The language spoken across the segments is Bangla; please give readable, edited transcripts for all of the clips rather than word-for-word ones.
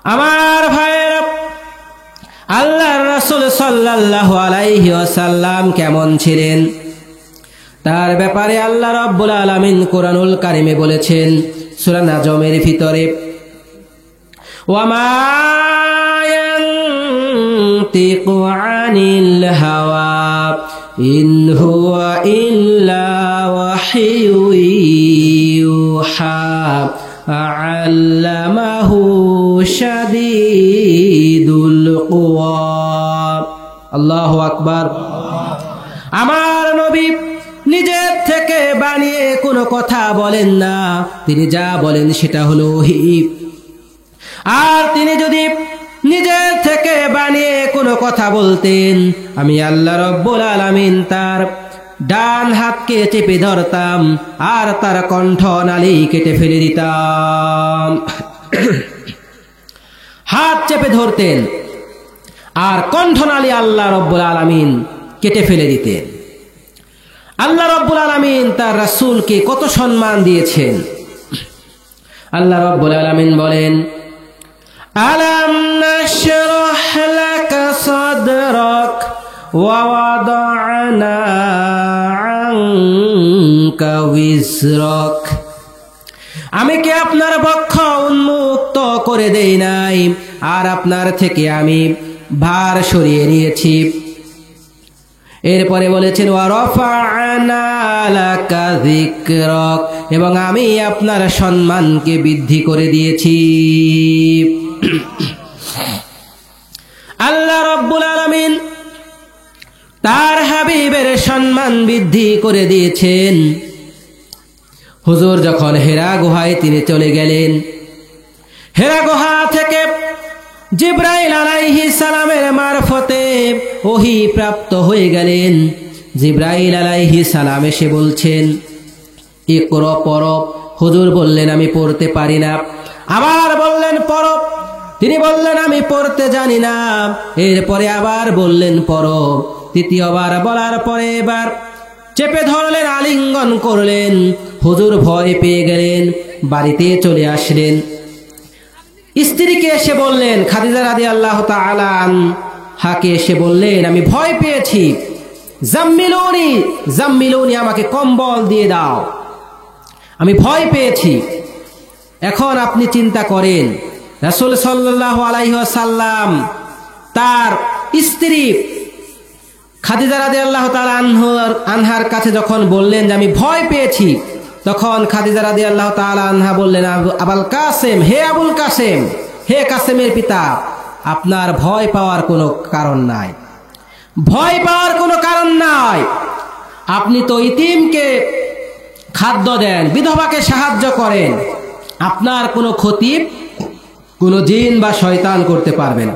আমার ভাইয়েরা, আল্লাহর রাসূল সাল্লাল্লাহু আলাইহি ওয়াসাল্লাম কেমন ছিলেন তার ব্যাপারে আল্লাহ রাব্বুল আলামিন কোরআনুল কারিমে বলেছেন সূরা নাজমের ভিতরে, ওয়ামা ইয়ানতিকু আনিল হাওয়া ইন হুয়া ইল্লা ওয়াহয়ু ইউহা আল্লামাহু শাদীদুল কুওয়া। আল্লাহু আকবার। আমার নবী নিজের থেকে বানিয়ে কোনো কথা বলেন না, তিনি যা বলেন সেটা হলো ওহী। আর তিনি যদি নিজের থেকে বানিয়ে কোনো কথা বলতেন, আমি আল্লাহ রাব্বুল আলামিন তার ডান হাতকে চেপে ধরতাম আর তার কণ্ঠনালী কেটে ফেলে দিতাম। হাত চেপে ধরতেন আর কণ্ঠনালী আল্লাহ রাব্বুল আলামিন কেটে ফেলে দিতেন। আল্লাহ রাব্বুল আলামিন তার রাসূলকে কত সম্মান দিয়েছেন। আল্লাহ রাব্বুল আলামিন বলেন, আলাম নাশরাহ লাকা সাদরাক ওয়া ওয়াদা'না আনকা বিজরাক। আমি কি আপনার বক্ষ উন্মুক্ত করে দেই নাই, আর আপনার থেকে আমি ভার সরিয়ে নিয়েছি। এরপরে বলেছেন ওয়া রাফা'না লাকা যিকরাক, এবং আমি আপনার সম্মানকে বৃদ্ধি করে দিয়েছি। আল্লাহ রাব্বুল আলামিন তার হাবিবের সম্মান বৃদ্ধি করে দিয়েছেন। হুজুর যখন হেরা গুহায় তিনি চলে গেলেন, হেরা গুহা থেকে জিবরাইল আলাইহিস সালামের মারফতে ওহী প্রাপ্ত হয়ে গেলেন। জিবরাইল আলাইহিস সালাম এসে বলছেন, ইকরা পড়ো। হুজুর বললেন, আমি পড়তে পারি না। আবার বললেন পড়ো, তিনি বললেন, আমি পড়তে জানি না। এরপরে আবার বললেন পড়ো। তৃতীয়বার বলার পরে এবার চেপে ধরলেন, আলিঙ্গন করলেন। হুজুর ভয় পেয়ে গেলেন, বাড়িতে চলে আসলেন। স্ত্রীকে এসে বললেন, খাদিজা রাদিয়াল্লাহু তাআলা আনহাকে এসে বললেন, আমি ভয় পেয়েছি, জাম্মিলুনি জাম্মিলুনি, আমাকে কম্বল দিয়ে দাও, আমি ভয় পেয়েছি। এখন আপনি চিন্তা করেন, রাসূল সাল্লাল্লাহু আলাইহি ওয়াসাল্লাম তার স্ত্রী খাদিজা রাদিয়াল্লাহু তাআলা আনহার কাছে যখন বললেন যে আমি ভয় পেয়েছি, তখন খাদিজা রাদিয়াল্লাহু তাআলা আনহা বললেন, আবুল কাসেম, হে আবুল কাসেম, হে কাসেমের পিতা, আপনার ভয় পাওয়ার কোনো কারণ নাই, ভয় পাওয়ার কোনো কারণ নাই। আপনি তো ইতিমকে খাদ্য দেন, বিধবাকে সাহায্য করেন, আপনার কোনো ক্ষতি কোনো জিন বা শয়তান করতে পারবে না।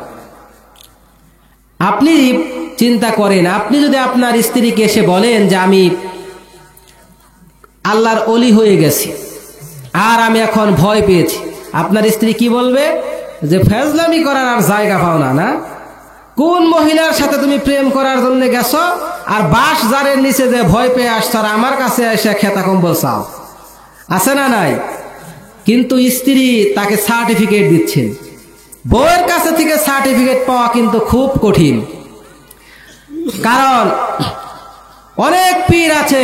আপনি চিন্তা করেন, আপনি যদি আপনার স্ত্রীকে এসে বলেন যে আমি আল্লাহর ওলি হয়ে গেছি আর আমি এখন ভয় পেয়েছি, আপনার স্ত্রী কি বলবে? যে ফেজলামি করার আর জায়গা পাও না, না? কোন মহিলার সাথে তুমি প্রেম করার জন্য গেছো আর বাঁশ জারের নিচে যে ভয় পেয়ে আসছো আর আমার কাছে এসে খেতা কম্বল চাও, আছে না নাই? কিন্তু স্ত্রী তাকে সার্টিফিকেট দিচ্ছেন। বউয়ের কাছে থেকে সার্টিফিকেট পাওয়া কিন্তু খুব কঠিন, কারণ অনেক পীর আছে,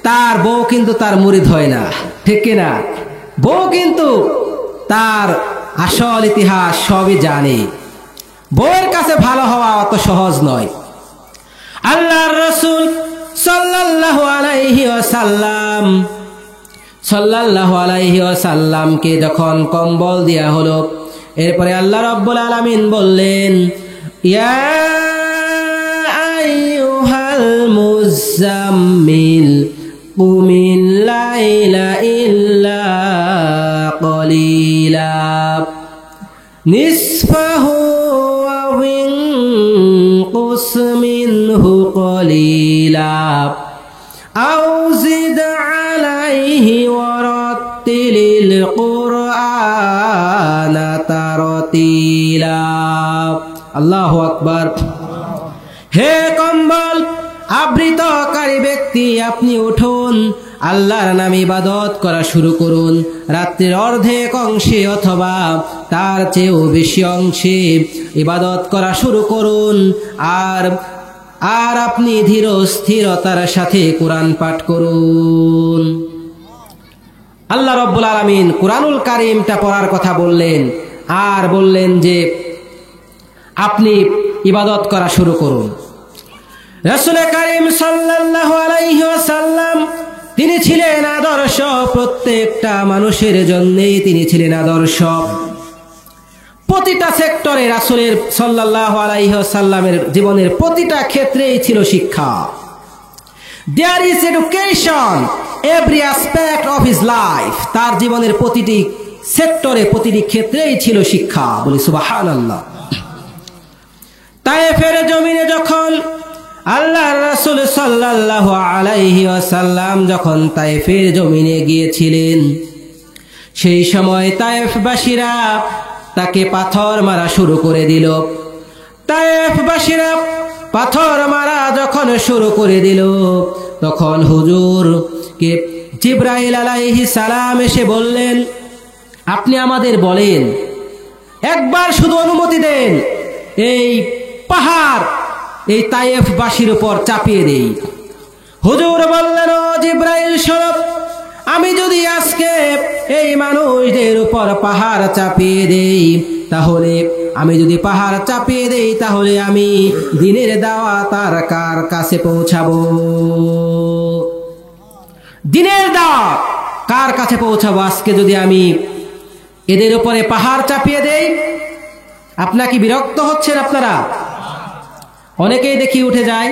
তার বউ কিন্তু তার মুরিদ হয় না, ঠিক কিনা? বউ কিন্তু তার আসল ইতিহাস সবই জানে। বউয়ের কাছে ভালো হওয়া অত সহজ নয়। আল্লাহর রাসূল সাল্লাল্লাহু আলাইহি ওয়াসাল্লামকে যখন কম্বল দেয়া হলো, এরপরে আল্লাহ রাব্বুল আলামিন বললেন, ইয়া আইয়ুহাল মুযাম্মিল কুমিল লাইলা ইল্লা কলিলা নিসফাহু আও ইনকুস মিনহু কলিলা আও জিদ আলাইহি ওয়ারাত্তিলিল কুরআনা তারতিলা। আল্লাহু আকবার। হে কম্বল আবৃতকারী ব্যক্তি, আপনি উঠুন আল্লাহর নামে ইবাদত করা শুরু করুন। রাত্রির অর্ধেক অংশে অথবা তার চেয়েও বেশি অংশে ইবাদত করা শুরু করুন। আর আপনি ধীর স্থিরতার সাথে কোরআন পাঠ করুন। আল্লাহ রাব্বুল আলামিন কুরআনুল কারীমটা পড়ার কথা বললেন, আর বললেন যে আপনি ইবাদত করা শুরু করুন। রাসূল কারীম সাল্লাল্লাহু আলাইহি ওয়াসাল্লাম তিনি ছিলেন আদর্শ, প্রত্যেকটা মানুষের জন্যই তিনি ছিলেন আদর্শ। প্রতিটা সেক্টরে রাসূলের সাল্লাল্লাহু আলাইহি ওয়াসাল্লামের জীবনের প্রতিটা ক্ষেত্রেই ছিল শিক্ষা। There is education every aspect of his life. তার জীবনের প্রতিটি সেক্টরে, প্রতিটি ক্ষেত্রেই ছিল শিক্ষা। বলি সুবহানাল্লাহ। তায়েফের জমিনে যখন আল্লাহর রাসূল সাল্লাল্লাহু আলাইহি ওয়াসাল্লাম যখন তায়েফের জমিনে গিয়েছিলেন, সেই সময় তায়েফবাসীরা তাকে পাথর মারা শুরু করে দিল। তায়েফবাসীরা পাথর মারা যখন শুরু করে দিল, তখন হুজুরকে জিবরাইল আলাইহিস সালাম এসে বললেন, আপনি আমাদের বলেন, একবার শুধু অনুমতি দেন, এই পাহাড় এই তায়েফবাসীর উপর চাপিয়ে দেই। হুজুর বললেন, ও জিবরাইল শোনো, আমি যদি আজকে এই মানুষদের উপর পাহাড় চাপিয়ে দেই, তাহলে আমি দ্বীনের দাওয়াত আর কার কাছে পৌঁছাবো? দ্বীনের দাওয়াত কার কাছে পৌঁছাবো আজকে যদি আমি এদের উপরে পাহাড় চাপিয়ে দেই? আপনারা কি বিরক্ত হচ্ছেন? আপনারা অনেকেই দেখি উঠে যায়।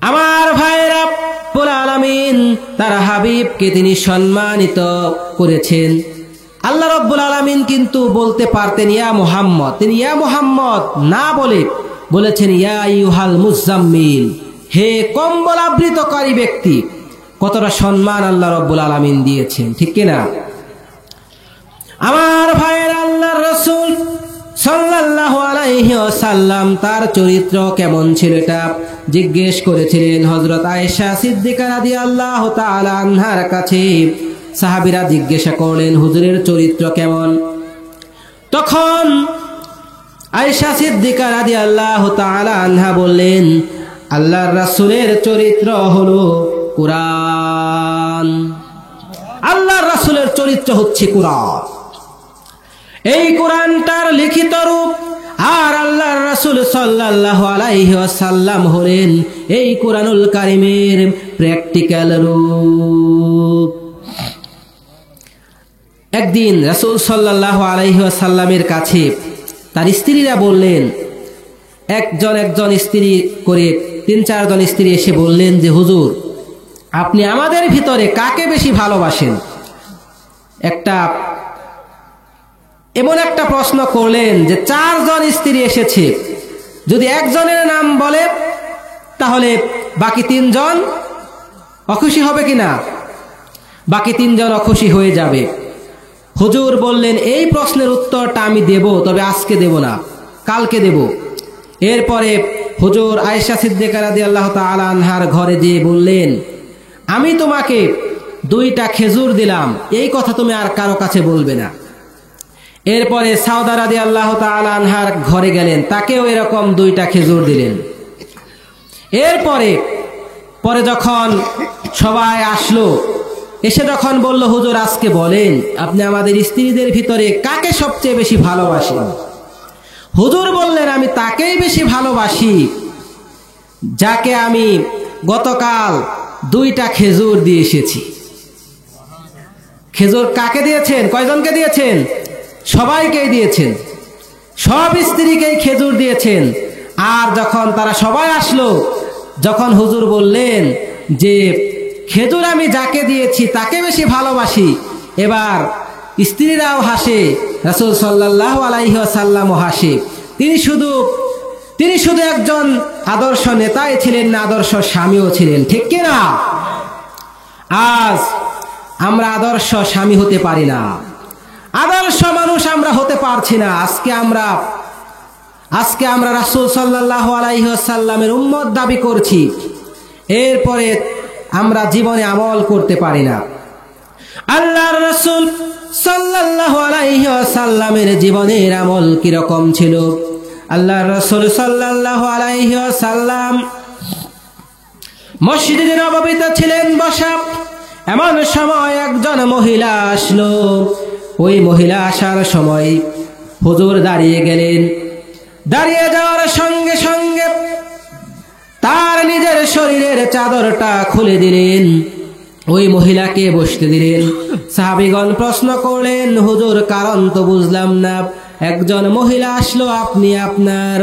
আমার ভাইরা, রব্বুল আলামিন তার হাবিবকে তিনি সম্মানিত করেছেন। আল্লাহ রব্বুল আলামিন কিন্তু বলতে পারতেন ইয়া মুহাম্মদ, তিনি ইয়া মুহাম্মদ না বলে বলেছেন ইয়া আইয়ুহাল মুজাম্মিল, হে কম্বল আবৃতকারী ব্যক্তি। কতটা সম্মান আল্লাহ রব্বুল আলামিন দিয়েছেন, ঠিক কিনা? আমার ভাইয়ের, আল্লাহর রাসূল সাল্লাল্লাহু আলাইহি ওয়াসাল্লাম তার চরিত্র কেমন ছিল এটা জিজ্ঞেস করেছিলেন হযরত আয়েশা সিদ্দিকা রাদিয়াল্লাহু তাআলা আনহার কাছে। সাহাবীরা জিজ্ঞাসা করলেন, হুজুরের চরিত্র কেমন? তখন আয়েশা সিদ্দিকা রাদিয়াল্লাহু তাআলা আনহা বললেন, আল্লাহর রাসূলের চরিত্র হলো কুরআন। আল্লাহর রাসূলের চরিত্র হচ্ছে কুরআন। এই কোরআনটার লিখিত রূপ, আর আল্লাহর রাসূল সাল্লাল্লাহু আলাইহি ওয়াসাল্লাম হলেন এই কোরআনুল কারীমের প্র্যাকটিক্যাল রূপ। একদিন রাসূল সাল্লাল্লাহু আলাইহি ওয়াসাল্লামের কাছে তার স্ত্রীরা বললেন, একজন স্ত্রী করে 3-4 জন স্ত্রী এসে বললেন যে হুজুর, আপনি আমাদের ভিতরে কাকে বেশি ভালোবাসেন? এমন একটা প্রশ্ন করলেন যে 4 জন স্ত্রী এসেছে, যদি একজনের নাম বলে তাহলে বাকি 3 জন অখুশি হবে কিনা? বাকি 3 জন অখুশি হয়ে যাবে। হুজুর বললেন, এই প্রশ্নের উত্তরটা আমি দেব, তবে আজকে দেব না, কালকে দেব। এরপরে হুজুর আয়েশা সিদ্দিকা রাদিয়াল্লাহু তাআলা আনহার ঘরে যেয়ে বললেন, আমি তোমাকে 2টা খেজুর দিলাম, এই কথা তুমি আর কারো কাছে বলবে না। এরপরে সাউদা রাদিয়াল্লাহু তাআলা আনহার ঘরে গেলেন, তাকেও এরকম 2টা খেজুর দিলেন। পরে যখন সবাই আসলো, এসে যখন বলল, হুজুর আজকে বলেন আপনি আমাদের স্ত্রীদের ভিতরে কাকে সবচেয়ে বেশি ভালোবাসেন? হুজুর বললেন, আমি তাকেই বেশি ভালোবাসি যাকে আমি গতকাল 2টা খেজুর দিয়ে এসেছি। খেজুর কাকে দিয়েছেন? কয়জনকে দিয়েছেন? সবাইকেই দিয়েছেন, সব স্ত্রীকেই খেজুর দিয়েছেন। আর যখন তারা সবাই আসলো, যখন হুজুর বললেন যে খেজুর আমি যাকে দিয়েছি তাকে বেশি ভালোবাসি, এবার স্ত্রীরাও হাসে, রাসূল সাল্লাল্লাহু আলাইহি ওয়াসাল্লামও হাসে। তিনি শুধু একজন আদর্শ নেতাই ছিলেন না, আদর্শ স্বামীও ছিলেন, ঠিক কিনা? আজ আমরা আদর্শ স্বামী হতে পারি না, আদর্শ মানুষ আমরা হতে পারছি না। আজকে আমরা রাসূল সাল্লাল্লাহু আলাইহি ওয়াসাল্লামের উম্মত দাবি করছি, এরপরে আমরা জীবনে আমল করতে পারি না। আল্লাহর রাসূল সাল্লাল্লাহু আলাইহি ওয়াসাল্লামের জীবনের আমল কিরকম ছিল? আল্লাহর রাসূল সাল্লাল্লাহু আলাইহি ওয়াসাল্লাম মসজিদে নববীতে ছিলেন বসা। এমন সময় একজন মহিলা আসলো। ওই মহিলা আসার সময় হুজুর দাঁড়িয়ে গেলেন। দাঁড়িয়ে যাওয়ার সঙ্গে সঙ্গে তার নিজের শরীরের চাদরটা খুলে দিলেন, ওই মহিলাকে বসতে দিলেন। সাহাবীগণ প্রশ্ন করলেন, হুজুর কারণ তো বুঝলাম না, একজন মহিলা আসলো, আপনি আপনার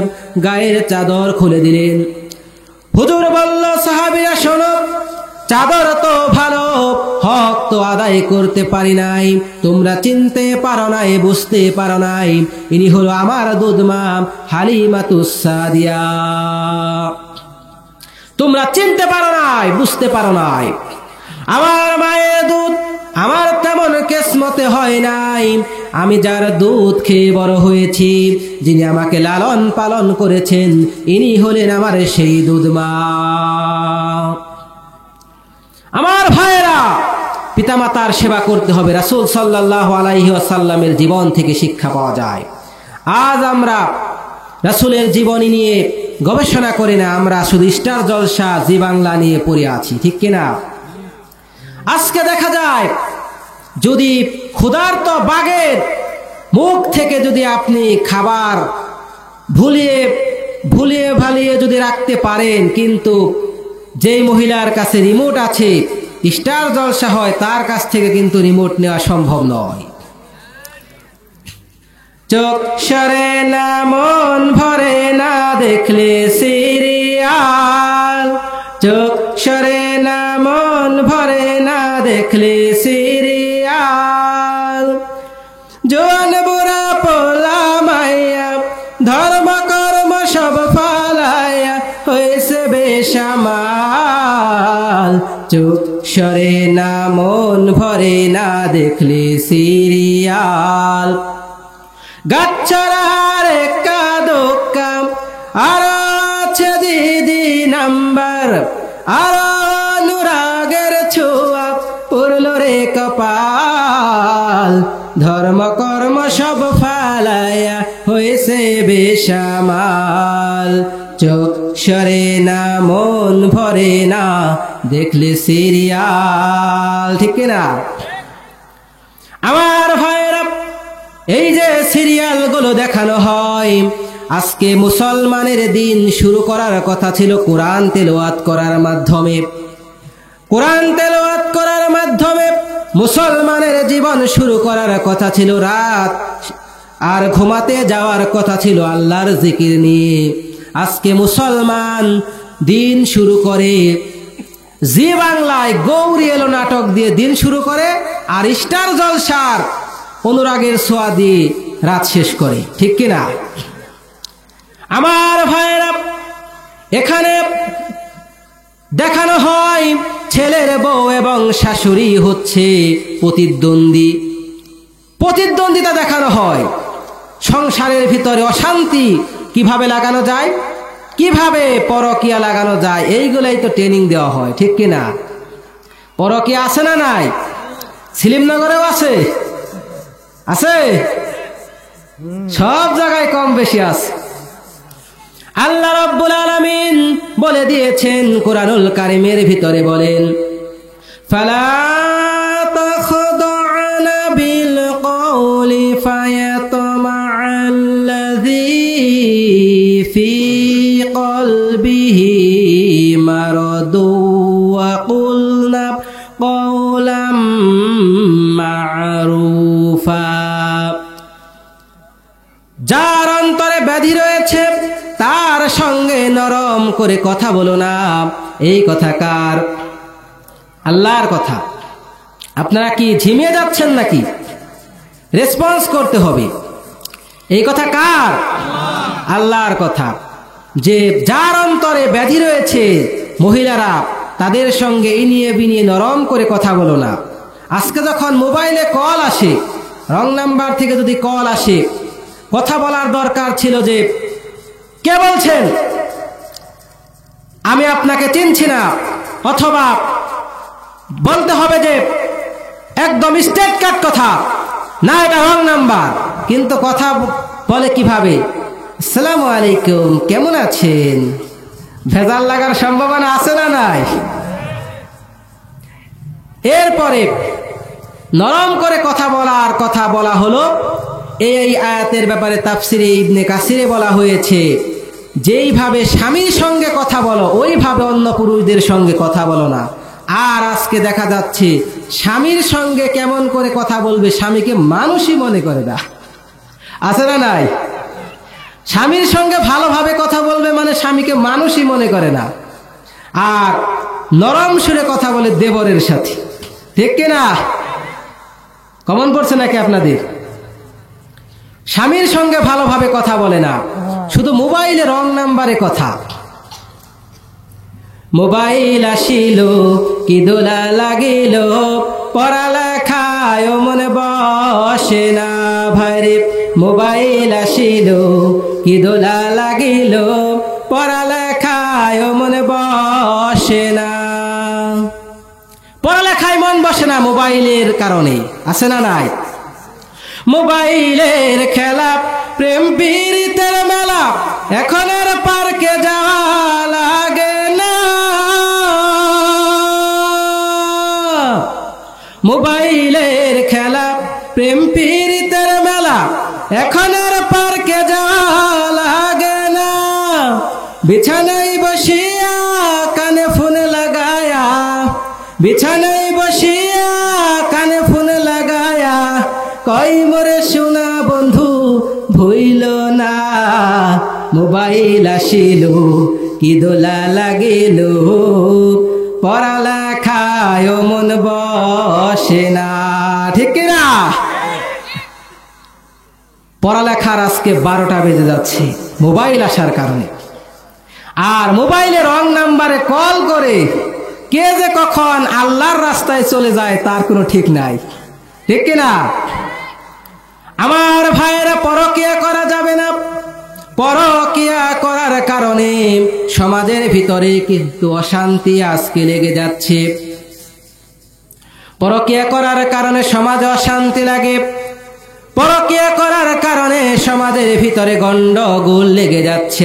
গায়ের চাদর খুলে দিলেন। হুজুর বলল, সাহাবীরা শোনো, চাদর তো ভালো, হক তো আদায় করতে পারি নাই, তোমরা চিনতে পারো নাই, বুঝতে পারো নাই, ইনি হলো আমার দুধমা হালিমাতুস সাদিয়া। তোমরা চিনতে পারো নাই, বুঝতে পারো নাই, আমার মায়ের দুধ আমার তেমন কিসমতে হয় নাই। আমি যার দুধ খেয়ে বড় হয়েছি, যিনি আমাকে লালন পালন করেছেন, ইনি হলেন আমার সেই দুধমা। আমার ভাইয়েরা, পিতামাতার সেবা করতে হবে। রাসূল সাল্লাল্লাহু আলাইহি ওয়াসাল্লামের জীবন থেকে শিক্ষা পাওয়া যায়। আজ আমরা রাসূলের জীবনী নিয়ে গবেষণা করি না, আমরা শুধু স্টার জলসা জি বাংলা নিয়ে পড়ে আছি, ঠিক কিনা? আজকে দেখা যায়, যদি ক্ষুধার্ত বাঘের মুখ থেকে যদি আপনি খাবার ভুলিয়ে ভালিয়ে যদি রাখতে পারেন, কিন্তু যেই মহিলার কাছে রিমোট আছে, স্টার জলসা হয়, তার কাছ থেকে কিন্তু রিমোট নেওয়া সম্ভব নয়। চোখ সরে না, মন ভরে না দেখলে সিরিয়াল, চোখ সরে না, মন ভরে না দেখলে সিরিয়াল। জোয়ান বুড়া পোলা মাইয়া ধর্ম কর্ম সব ফালাইয়া হয়েছে বেসামাল। চোখ সরে না, মন ভরে না দেখলে সিরিয়াল। গাছড়ার একা দোকা আর আছে দিদি নাম্বার, আর অনুরাগের ছোঁয়া পড়ল রে কপাল। ধর্ম কর্ম সব ফালাইয়া হয়েছে বেসামাল। চোখ সরে না, মন ভরে না দেখলে সিরিয়াল, ঠিক না? আমার ভাইরা, এই যে সিরিয়াল গুলো দেখানো হয়, আজকে মুসলমানের দিন শুরু করার কথা ছিল কোরআন তেলাওয়াত করার মাধ্যমে। কোরআন তেলাওয়াত করার মাধ্যমে মুসলমানের জীবন শুরু করার কথা ছিল, রাত আর ঘুমাতে যাওয়ার কথা ছিল আল্লাহর জিকির নিয়ে। আজকে মুসলমান দিন শুরু করে জি বাংলায় গৌরী এলো নাটক দিয়ে দিন শুরু করে, আর স্টার জলসার অনুরাগের ছোঁয়া দিয়ে রাত শেষ করে, ঠিক কিনা? আমার ভাইয়েরা, এখানে দেখানো হয় ছেলের বউ এবং শাশুড়ি হচ্ছে প্রতিদ্বন্দ্বিতা দেখানো হয়। সংসারের ভিতরে অশান্তি কিভাবে লাগানো যায়, কিভাবে পরকিয়া লাগানো যায়, এইগুলাই তো ট্রেনিং দেওয়া হয়, ঠিক কিনা? পরকিয়া আছে না নাই? সিলিমনগরেও আছে, আছে, সব জায়গায় কম বেশি আছে। আল্লাহ রাব্বুল আলামিন বলে দিয়েছেন কোরআনুল কারীমের ভিতরে, বলেন, ফালা তাখদা'না বিল কওলি ফায়াতমা'আল্লাযী ফী কলবিহি মারাদু ওয়া কুলনা কওলাম মা'রুফা। যার অন্তরে ব্যাধি রয়েছে তার সঙ্গে নরম করে কথা বলো না। এই কথা কার? আল্লাহর কথা। আপনারা কি ঝিমিয়ে যাচ্ছেন নাকি? রেসপন্স করতে হবে। এই কথা কার? আল্লাহর কথা। যে যার অন্তরে ব্যাধি রয়েছে, মহিলারা তাদের সঙ্গে ইনিয়ে বিনিয়ে নরম করে কথা বলো না। আজকে যখন মোবাইলে কল আসে, রং নাম্বার থেকে যদি কল আসে, কথা বলার দরকার ছিল যে, কে বলছেন, আমি আপনাকে চিনছি না, অথবা বলতে হবে যে একদম স্ট্রেট কাট কথা, না এটা রং নাম্বার, কিন্তু কথা বলে কিভাবে, আসসালামু আলাইকুম, কেমন আছেন? ভেজাল লাগার সম্ভাবনা আছে না নাই? এরপরে নরম করে কথা বলা হলো। এই আয়াতের ব্যাপারে তাফসিরে ইবনে কাসিরে বলা হয়েছে, যেইভাবে স্বামীর সঙ্গে কথা বলো ওইভাবে অন্য পুরুষদের সঙ্গে কথা বলো না। আর আজকে দেখা যাচ্ছে স্বামীর সঙ্গে কেমন করে কথা বলবে, স্বামীকে মানুষই মনে করে না, আছে না নাই? স্বামীর সঙ্গে ভালোভাবে কথা বলবে মানে স্বামীকে মানুষই মনে করে না। আর নরম সুরে কথা বলে দেবরের সাথে, ঠিক কিনা? কমন পড়ছে নাকি আপনাদের? স্বামীর সঙ্গে ভালোভাবে কথা বলে না, শুধু মোবাইলে রং নাম্বারে কথা। মোবাইল আসিল কি দোলা লাগিল, পড়ালেখায় মনে বসে না ভাইরে। মোবাইল আসিল কি দোলা লাগিল, পড়ালেখায় মনে বসে না। পড়ালেখায় মন বসে না মোবাইলের কারণে, আছে না নাই? মোবাইলের খেলা, প্রেম প্রীতির মেলা, এখন আর পার্কে যাওয়া লাগে না। মোবাইলের খেলা, প্রেম প্রীতির মেলা, এখন আর পার্কে যাওয়া লাগে না। বিছানায় বসিয়া কানে ফোন লাগায়া, বিছানায় বসিয়া কানে ফোন লাগায়া, কই মোরে শোনা বন্ধু ভইল না। মোবাইল আসিল কি দোলা লাগিল, পড়ালেখায় মন বসে না, ঠিক কিনা? পড়ালেখার আজকে 12টা বেজে যাচ্ছে মোবাইল আসার কারণে। আর মোবাইলে রং নাম্বারে কল করে কে যে কখন আল্লাহর রাস্তায় চলে যায় তার কোনো ঠিক নাই, ঠিক কিনা? আমার ভাইয়েরা, পরকিয়া করা যাবে না। পরকিয়া করার কারণে সমাজের ভিতরে কিন্তু অশান্তি আজকে লেগে যাচ্ছে। পরকিয়া করার কারণে সমাজে অশান্তি লাগে, পরকিয়া করার কারণে সমাজের ভিতরে গন্ডগোল লেগে যাচ্ছে।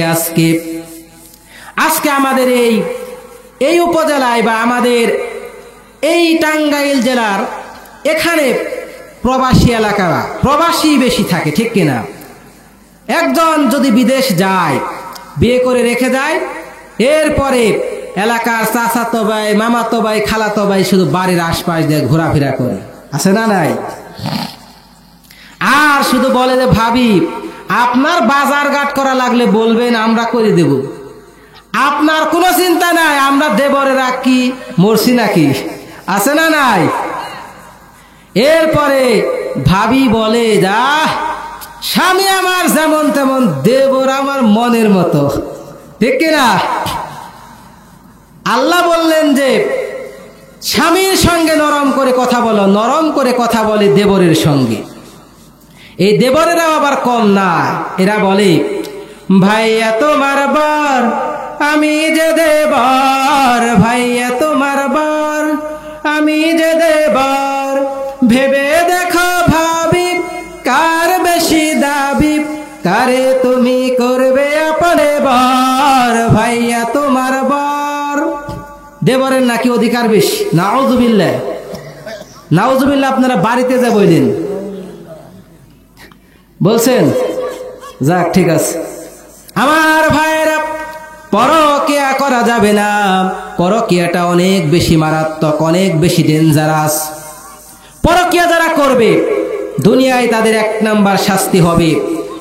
আজকে আমাদের এই উপজেলায় বা আমাদের এই টাঙ্গাইল জেলার এখানে প্রবাসী এলাকা, প্রবাসী বেশি থাকে, ঠিক কিনা? একজন যদি বিদেশ যায়, বিয়ে করে রেখে যায়, এরপরে এলাকার চাচাতো ভাই, মামাতো ভাই, খালাতো ভাই শুধু বাড়ির আশপাশ দিয়ে ঘোরাফেরা করে, আছে না নাই? আর শুধু বলে যে ভাবি আপনার বাজার ঘাট করা লাগলে বলবেন, আমরা করে দেব। আপনার কোনো চিন্তা নাই, আমরা দেবরেরা কি মরছি নাকি, আছে না নাই? এরপরে ভাবি বলে, যা স্বামী আমার যেমন তেমন, দেবর আমার মনের মতো, ঠিক কিনা? আল্লাহ বললেন যে স্বামীর সঙ্গে নরম করে কথা বলো, নরম করে কথা বলে দেবরের সঙ্গে। এই দেবরেরাও আবার কম না, এরা বলে ভাইয়া তোমার বর, আমি যে দেবর, ভাইয়া তোমার বর, আমি যে দেবর, ভেবে দেখো ভাবি কার বেশি দাবি, কারে তুমি করবে আপনে বর, ভাইয়া তোমার বর। দেবরের নাকি অধিকার বেশি? নাউজুবিল্লাহ, নাউজুবিল্লাহ। আপনারা বাড়িতে যা বললেন, বলছেন, যাক ঠিক আছে। আমার ভাইয়েরা, পরকিয়া করা যাবে না। পরকিয়াটা অনেক বেশি মারাত্মক, অনেক বেশি ডেঞ্জারাস। পরকিয়া যারা করবে দুনিয়ায় তাদের 1 নাম্বার শাস্তি হবে,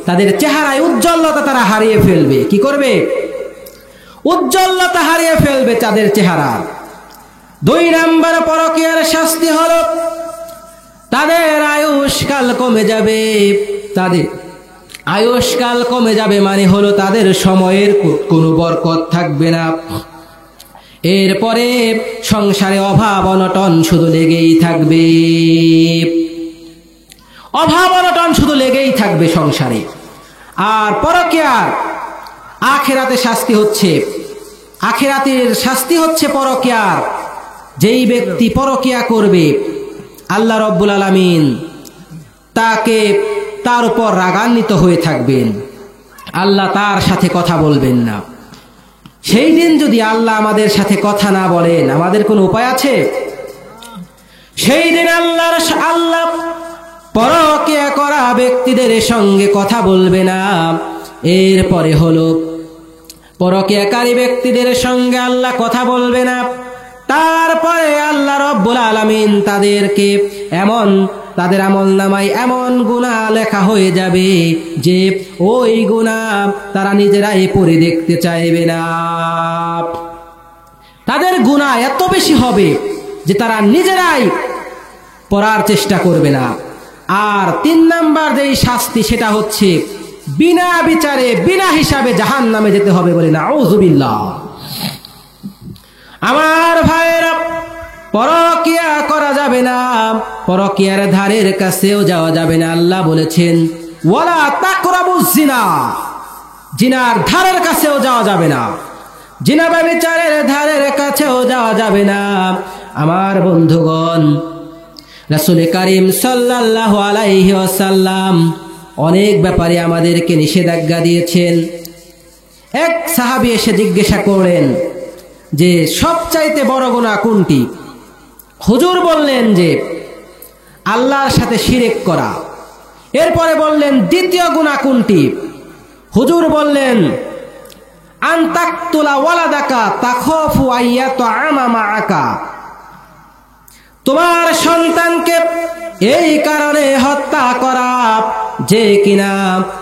তাদের চেহারায় উজ্জ্বলতা তারা হারিয়ে ফেলবে। কি করবে? উজ্জ্বলতা হারিয়ে ফেলবে তাদের চেহারা। 2 নাম্বার পরকিয়ার শাস্তি হলো তাদের আয়ুষ্কাল কমে যাবে। তাদের আয়ুষ্কাল কমে যাবে মানে হলো তাদের সময়ের কোনো বরকত থাকবে না। এরপরে সংসারে অভাব অনটন শুধু লেগেই থাকবে, অভাব অনটন শুধু লেগেই থাকবে সংসারে। আর পরকিয়ার আখিরাতে শাস্তি হচ্ছে, আখিরাতের শাস্তি হচ্ছে পরকিয়ার, যেই ব্যক্তি পরকিয়া করবে আল্লাহ রব্বুল আলামিন তার উপর রাগান্বিত হয়ে থাকবেন, আল্লাহ তার সাথে কথা বলবেন না। সেই দিন যদি আল্লাহ আমাদের সাথে কথা না বলেন, আমাদের কোনো উপায় আছে? সেই দিন আল্লাহ পরকিয়া করা ব্যক্তিদের সঙ্গে কথা বলবে না। এরপরে হলো পরকিয়াকারী ব্যক্তিদের সঙ্গে আল্লাহ কথা বলবে না। তারপরে আল্লাহ রব্বুল আলামিন তাদের আমলনামায় এমন গুনাহ লেখা হয়ে যাবে যে ওই গুনাহ তারা নিজেরাই পড়ে দেখতে চাইবে না। তাদের গুনাহ এত বেশি হবে যে তারা নিজেরাই পড়ার চেষ্টা করবে না। আর ৩ নাম্বার যেই শাস্তি, সেটা হচ্ছে বিনা বিচারে বিনা হিসাবে জাহান্নামে যেতে হবে বলে নাউযুবিল্লাহ। আমার ভাইরা, পরকিয়া করা যাবে না, পরকিয়ার ধারের কাছেও যাওয়া যাবে না। আল্লাহ বলেছেন ওয়ালা তাকরাবুজ জিনা, জিনার ধারের কাছেও যাওয়া যাবে না, জিনা ব্যভিচারের ধারের কাছেও যাওয়া যাবে না। আমার বন্ধুগণ, রাসূল করিম সাল্লাল্লাহু আলাইহি ওয়াসাল্লাম অনেক ব্যাপারে আমাদেরকে নিষেধাজ্ঞা দিয়েছেন। এক সাহাবী এসে জিজ্ঞাসা করলেন যে সবচাইতে বড় গুনাহ কোনটি? হুজুর বললেন যে আল্লাহর সাথে শিরক করা। এরপরে বললেন দ্বিতীয় গুনাহ কোনটি? হুজুর বললেন আন তাকতুলা ওয়ালাদাকা তাখাফু আইয়াতআমা মাআকা, তোমার সন্তানকে এই কারণে হত্যা করা যে কিনা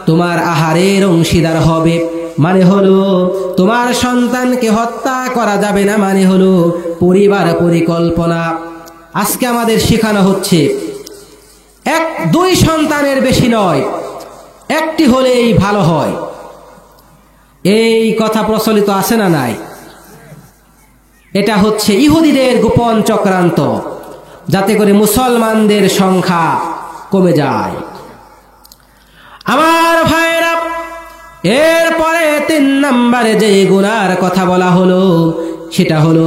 তোমার আহারের অংশীদার হবে। মানে হলো তোমার সন্তানকে হত্যা করা যাবে না, মানে হলো পরিবার পরিকল্পনা। আজকে আমাদের শেখানো হচ্ছে 1-2 সন্তানের বেশি নয়, একটি হলেই ভালো হয়। এই কথা প্রচলিত আছে না নাই? এটা হচ্ছে ইহুদিদের গোপন চক্রান্ত, যাতে করে মুসলমানদের সংখ্যা কমে যায়। আমার ভাইরা, এরপরে 3 নম্বরে যে গুনার কথা বলা হলো সেটা হলো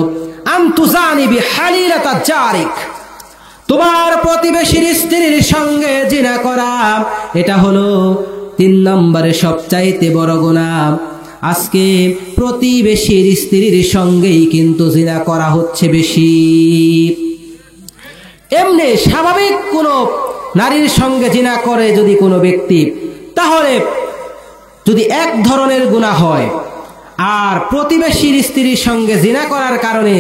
আনতুজানি বিহালিলাতা জারিক, তোমার প্রতিবেশীর স্ত্রীর সঙ্গে জিনা করা। এটা হলো 3 নম্বরে সবচাইতে বড় গুনাহ। আজকে প্রতিবেশীর স্ত্রীর সঙ্গেই কিন্তু জিনা করা হচ্ছে বেশি। এমনি স্বাভাবিক কোনো নারীর সঙ্গে জিনা করে যদি কোনো ব্যক্তি, তাহলে যদি এক ধরনের গুনাহ হয়, আর প্রতিবেশীর স্ত্রীর সঙ্গে জিনা করার কারণে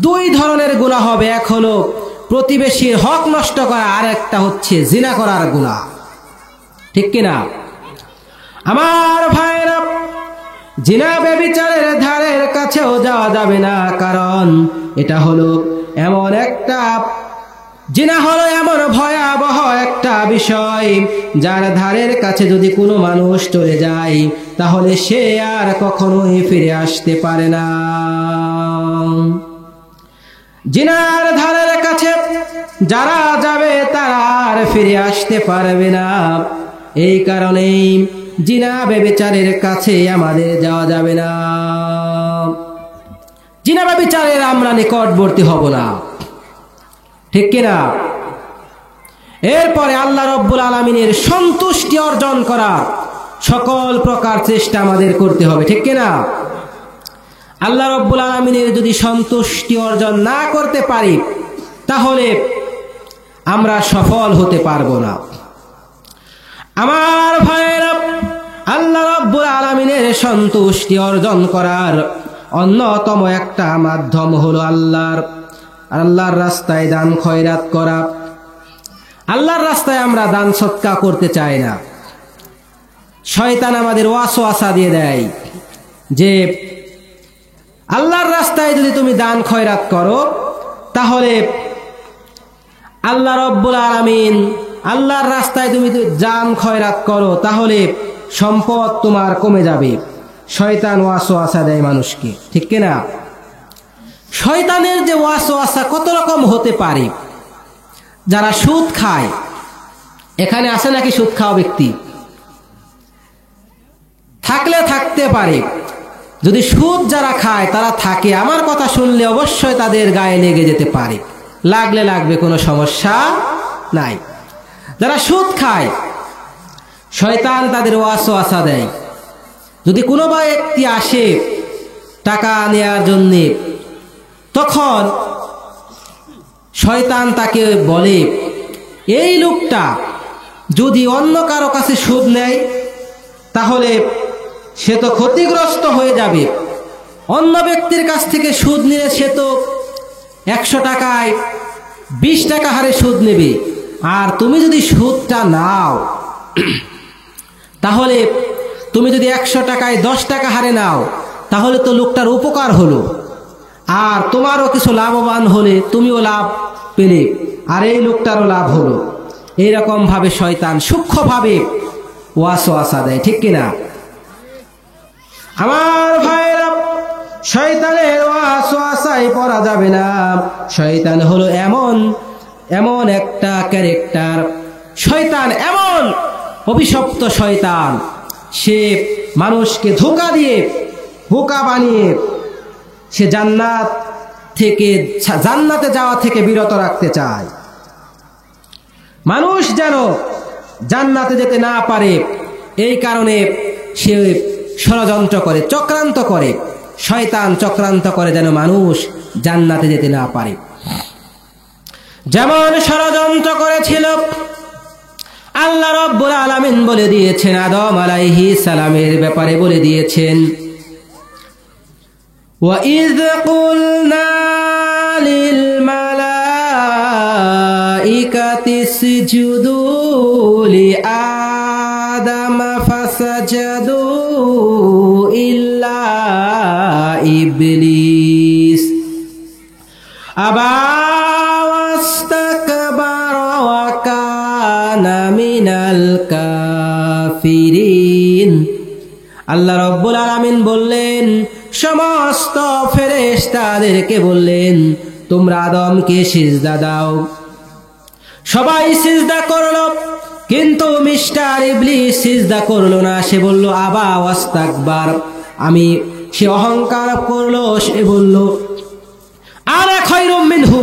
2 ধরনের গুনাহ হবে। এক হলো প্রতিবেশীর হক নষ্ট করা, আর একটা হচ্ছে জিনা করার গুনাহ। ঠিক কিনা? আমার ভাইরা, জিনা ব্যভিচারের ধারের কাছেও যাওয়া যাবে না, কারণ এটা হলো এমন একটা জিনা হলো এমন ভয়াবহ একটা বিষয়, যার ধারের কাছে যদি কোনো মানুষ চলে যায় তাহলে সে আর কখনোই ফিরে আসতে পারে না। জিনার ধারের কাছে যারা যাবে তারা আর ফিরে আসতে পারবে না। এই কারণেই জিনা ব্যভিচারের কাছে আমাদের যাওয়া যাবে না। জিনা ব্যভিচারের আমরা নিকটবর্তী হব না। ঠিক কিনা? এরপরে আল্লাহ রব্বুল আলামিনের সন্তুষ্টি অর্জন করার সকল প্রকার চেষ্টা আমাদের করতে হবে। ঠিক কিনা? আল্লাহ রব্বুল আলামিনের যদি সন্তুষ্টি অর্জন না করতে পারি তাহলে আমরা সফল হতে পারবো না। আমার ভাইরা, আল্লাহ রব্বুল আলামিনের সন্তুষ্টি অর্জন করার অন্যতম একটা মাধ্যম হলো আল্লাহর রাস্তায় দান খয়রাত করা। আল্লাহর রাস্তায় আমরা দান সদকা করতে চাই না। শয়তান আমাদের ওয়াসওয়াসা দিয়ে দেয় যে আল্লাহর রাস্তায় যদি তুমি দান খয়রাত করো তাহলে আল্লাহ রব্বুল আলামিন, আল্লাহর রাস্তায় তুমি দান খয়রাত করো তাহলে সম্পদ তোমার কমে যাবে। শয়তান ওয়াসওয়াসা দেয় মানুষকে। ঠিক কিনা? শয়তানের যে ওয়াসওয়াসা কত রকম হতে পারে। যারা সুদ খায়, এখানে আছে নাকি সুদ খাওয়া ব্যক্তি? থাকলে থাকতে পারে। যদি সুদ যারা খায় তারা থাকে, আমার কথা শুনলে অবশ্যই তাদের গায়ে লেগে যেতে পারে, লাগলে লাগবে, কোনো সমস্যা নাই। যারা সুদ খায় শয়তান তাদের ওয়াসওয়াসা দেয়। যদি কোনো ব্যক্তি আসে টাকা নেয়ার জন্যে, তখন শয়তান তাকে বলে, এই লোকটা যদি অন্য কারো কাছে সুদ নেয় তাহলে সে তো ক্ষতিগ্রস্ত হয়ে যাবে। অন্য ব্যক্তির কাছ থেকে সুদ নিয়ে সে তো 100 টাকায় 20 টাকা হারে সুদ নেবে, আর তুমি যদি সুদটা নাও তাহলে তুমি যদি 100 টাকায় 10 টাকা হারে নাও তাহলে তো লোকটার উপকার হলো, আর তোমারও কিছু লাভবান হলে, তুমিও লাভ পেলে, আর এই লোকটারও লাভ হলো। এইরকম ভাবে শয়তান সূক্ষ্মভাবে ওয়াসওয়াসা দেয়, ঠিক কিনা? আমার ভাইরা, শয়তানের ওয়াসওয়াসায় পড়া যাবে না। শয়তান হলো এমন একটা ক্যারেক্টার, শয়তান এমন অভিশপ্ত শয়তান, সে মানুষকে ধোঁকা দিয়ে, বোকা বানিয়ে সে জান্নাতে যাওয়া থেকে বিরত রাখতে চায়। মানুষ যেন জান্নাতে যেতে না পারে, এই কারণে সে ষড়যন্ত্র করে, চক্রান্ত করে, শয়তান চক্রান্ত করে যেন মানুষ জান্নাতে যেতে না পারে। যেমন ষড়যন্ত্র করেছিল আল্লাহ রাব্বুল আলামিন বলে দিয়েছেন, আদম আলাইহিস সালামের ব্যাপারে বলে দিয়েছেন, وَإِذْ قُلْنَا لِلْمَلَائِكَةِ اسْجُدُوا لِآدَمَ فَسَجَدُوا إِلَّا إِبْلِيسَ أَبَى وَاسْتَكْبَرَ وَكَانَ مِنَ الْكَافِرِينَ। আল্লাহ রাব্বুল আলামিন বললেন, সমস্ত ফেরেশতাদেরকে বললেন, তোমরা আদমকে সিজদা দাও। সবাই সিজদা করলো, কিন্তু মিস্টার ইবলিস সিজদা করলো না। সে বলল আবা ওয়াস্তাকবার, সে অহংকার করলো। সে বলল আনা খায়রুম মিনহু,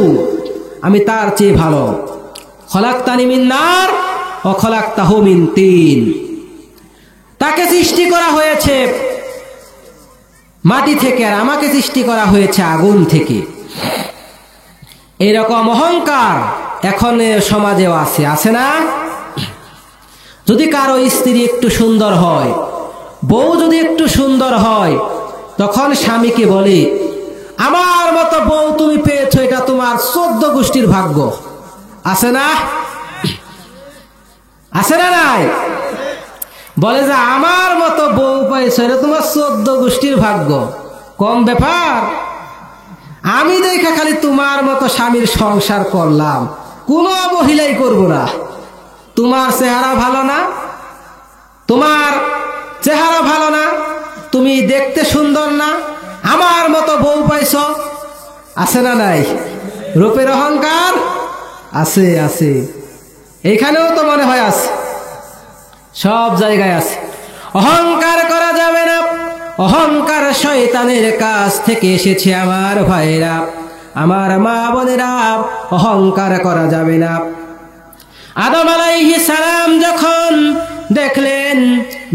আমি তার চেয়ে ভালো। খলাকতানি মিন নার ওয়া খলাকতাহু মিন তিন, তাকে সৃষ্টি করা হয়েছে মাটি থেকে, আর আমাকে সৃষ্টি করা হয়েছে আগুন থেকে। এরকম অহংকার এখন সমাজেও আছে না? যদি কারো স্ত্রী একটু সুন্দর হয়, বউ যদি একটু সুন্দর হয়, তখন স্বামীকে বলে, আমার মতো বউ তুমি পেয়েছো, এটা তোমার 14 গোষ্ঠীর ভাগ্য। আছে না? আছে না নাই? বলে যে আমার মতো বউ পাইছো, এটা তোমার 14 গোষ্ঠীর ভাগ্য। কম ব্যাপার? আমি দেখা খালি তোমার মতো স্বামীর সংসার করলাম, কোনো অবহেলাই করবো না। তোমার চেহারা ভালো না, তোমার চেহারা ভালো না, তুমি দেখতে সুন্দর না, আমার মতো বউ পাইছ। আছে না নাই? রূপের অহংকার আছে, আছে। এখানেও তো মনে হয় আছে, সব জায়গায় আছে। অহংকার করা যাবে না। অহংকার শয়তানের কাছ থেকে এসেছে আমার ভাইরা, আমার মা বোনেরা, অহংকার করা যাবে না। আদম আলাইহিস সালাম যখন দেখলেন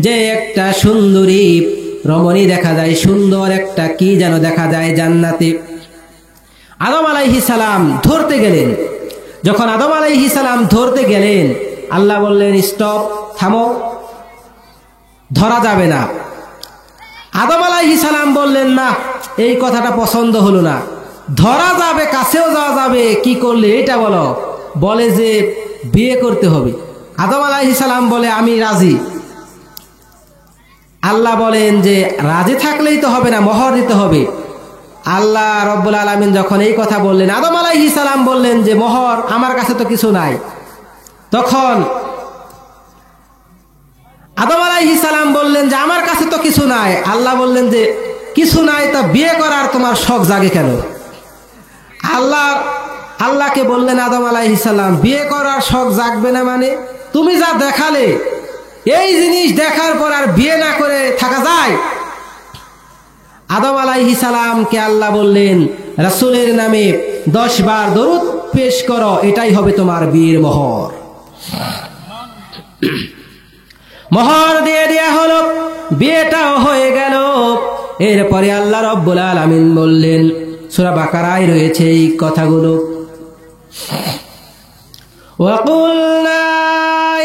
যে একটা সুন্দরী রমণী দেখা যায়, সুন্দর একটা কি যেন দেখা যায় জান্নাতে, আদম আলাইহিস সালাম ধরতে গেলেন। যখন আদম আলাইহিস সালাম ধরতে গেলেন, আল্লাহ বললেন স্টপ, থামো, ধরা যাবে না। আদম আলাইহিস সালাম বললেন না, এই কথাটা পছন্দ হলো না, ধরা যাবে, কাছেও যাওয়া যাবে, কি করলে এটা বলো। বলে যে বিয়ে করতে হবে। আদম আলাইহিস সালাম বলে আমি রাজি। আল্লাহ বলেন যে রাজি থাকলেই তো হবে না, মোহর দিতে হবে। আল্লাহ রব্বুল আলামিন যখন এই কথা বললেন, আদম আলাইহিস সালাম বললেন যে মোহর আমার কাছে তো কিছু নাই। তখন আদম আলাইহিস সালাম বললেন যে আমার কাছে তো কিছু নাই। আল্লাহ বললেন যে কিছু নাই, তা বিয়ে করার তোমার শখ জাগে কেন? আল্লাহকে বললেন আদম আলাইহিস সালাম, বিয়ে করার শখ জাগবে না মানে? তুমি যা দেখালে, এই জিনিস দেখার পর আর বিয়ে না করে থাকা যায়? আদম আলাইহিস সালামকে আল্লাহ বললেন, রাসূলের নামে 10 বার দরুদ পেশ করো, এটাই হবে তোমার বিয়ের মোহর। মোহর দিয়ে দেয়া হলো, বিয়েটাও হয়ে গেল। এরপরে আল্লাহ রাব্বুল আলামিন বললেন, সূরা বাকারায় রয়েছে এই কথাগুলো, وَقُلْنَا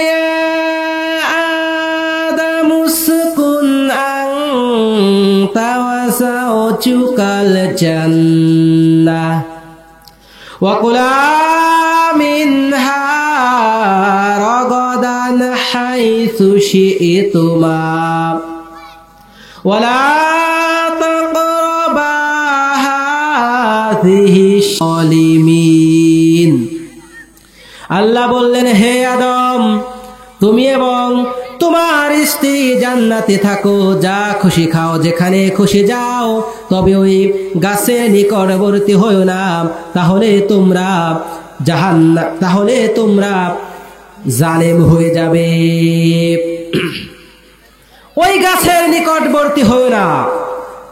يَا آدَمُ اسْكُنْ أَنْتَ وَزَوْجُكَ الْجَنَّةَ وَكُلَا مِنْهَا رَغَدًا حَيْثُ شِئْتُمَا وَلَا تَقْرَبَا هَٰذِهِ الظَّالِمِينَ। আল্লাহ বললেন, হে আদম, তুমি এবং তোমার স্ত্রী জান্নাতে থাকো, যা খুশি খাও, যেখানে খুশি যাও, তবে ওই গাছের নিকটবর্তী হয়ো না, তাহলে তোমরা জালেম হয়ে যাবে। ওই গাছের নিকটবর্তী হয়ো না,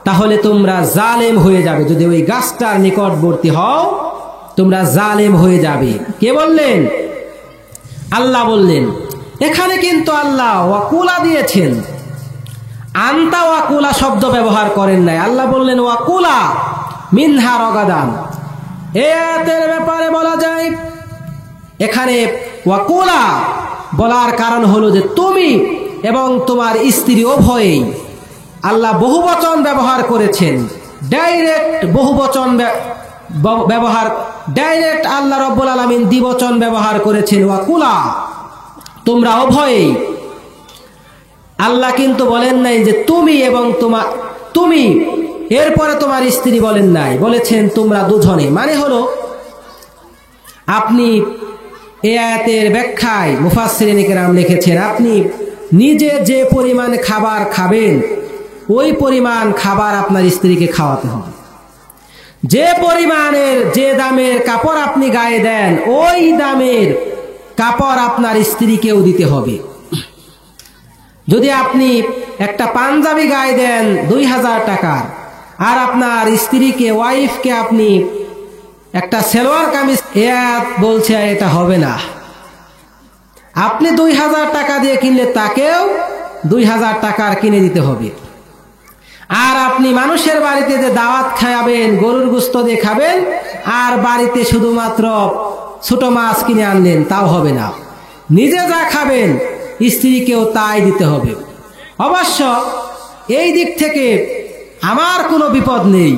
তাহলে তোমরা জালেম হয়ে যাবে। যদি ওই গাছটার নিকটবর্তী হও, তোমরা জালেম হয়ে যাবে। কে বললেন? আল্লাহ বললেন। এখানে কিন্তু আল্লাহ ওয়াকুলা দিয়েছেন, আন্তা ওয়াকুলা শব্দ ব্যবহার করেন নাই। আল্লাহ বললেন ওয়াকুলা মিনহা রগাদান। এই আয়াতের ব্যাপারে বলা যায়, এখানে ওয়াকুলা বলার কারণ হলো যে তুমি এবং তোমার স্ত্রী উভয়েই। আল্লাহ বহুবচন ব্যবহার করেছেন, ডাইরেক্ট বহুবচন ব্যবহার, ডাইরেক্ট আল্লাহ রাব্বুল আলামিন দ্বিবচন ব্যবহার করেছেন, ওয়াকুলা, তোমরা উভয়েই। আল্লাহ কিন্তু বলেন নাই যে তুমি এবং তুমি এরপরে তোমার স্ত্রী বলেন নাই, বলেছেন তোমরা দুজনে। মানে হলো, আপনি এই আয়াতের ব্যাখ্যায় মুফাসসিরিনে কেরাম লিখেছেন, আপনি নিজে যে পরিমাণ খাবার খাবেন, ওই পরিমাণ খাবার আপনার স্ত্রীকে খাওয়াতে হবে। যে পরিমাণের, যে দামের কাপড় আপনি গায়ে দেন, ওই দামের কাপড় আপনার স্ত্রীকেও দিতে হবে। যদি আপনি একটা পাঞ্জাবি গায়ে দেন 2000 টাকার, আর আপনার স্ত্রীকে, ওয়াইফকে আপনি একটা সালোয়ার কামিজ, বলছে এটা হবে না। আপনি 2000 টাকা দিয়ে কিনলে তাকেও 2000 টাকার কিনে দিতে হবে। আর আপনি মানুষের বাড়িতে যে দাওয়াত খাওয়াবেন, গরুর গোশত দিয়ে খাবেন, আর বাড়িতে শুধুমাত্র ছোট মাছ কিনে আনলেন, তাও হবে না। নিজে যা খাবেন স্ত্রীকেও তাই দিতে হবে। অবশ্য এই দিক থেকে আমার কোনো বিপদ নেই।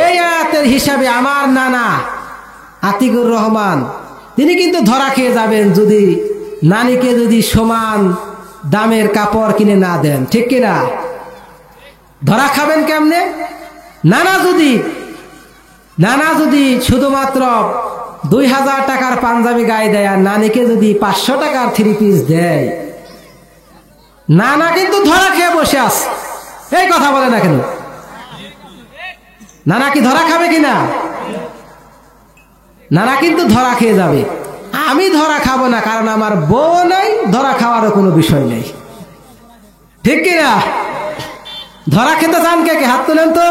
এই আয়াতের হিসাবে আমার নানা আতিকুর রহমান, তিনি কিন্তু ধরা খেয়ে যাবেন যদি নানিকে যদি সমান দামের কাপড় কিনে না দেন, ঠিক কিনা? ধরা খাবেন কেমনে? নানা যদি শুধুমাত্র 2000 টাকার পাঞ্জাবি গায়ে দেয়, আর নানিকে যদি 500 টাকার 3 পিস দেয়, নানা কিন্তু ধরা খেয়ে বসে আছে। এই কথা বলে না কেন? নানা কি ধরা খাবে কিনা? নানা কিন্তু ধরা খেয়ে যাবে। আমি ধরা খাবো না, কারণ আমার বউ নাই, ধরা খাওয়ারও কোনো বিষয় নেই, ঠিক কিনা? ধরা খেতে চান কে? হাত তুলেন তো।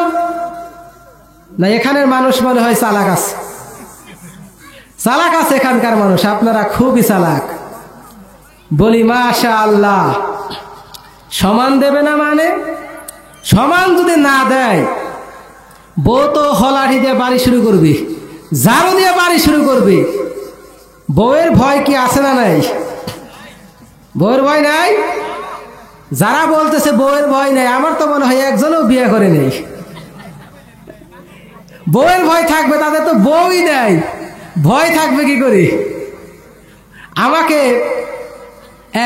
না, এখানের মানুষ মনে হয় চালাক আছে, চালাক আছে এখানকার মানুষ। আপনারা খুবই চালাক। বলি মাশাআল্লাহ। সমান দেবে না মানে? সমান যদি না দেয়, বউ তো হলাড়ি দিয়ে বাড়ি শুরু করবে, ঝাড়ু দিয়ে বাড়ি শুরু করবে। বউয়ের ভয় কি আছে না নাই? বউয়ের ভয় নাই? যারা বলতেছে বউয়ের ভয় নাই, আমার তো মনে হয় একজনও বিয়ে করে নেই। বউয়ের ভয় থাকবে, তাদের তো বউই নেই, ভয় থাকবে কি করে? আমাকে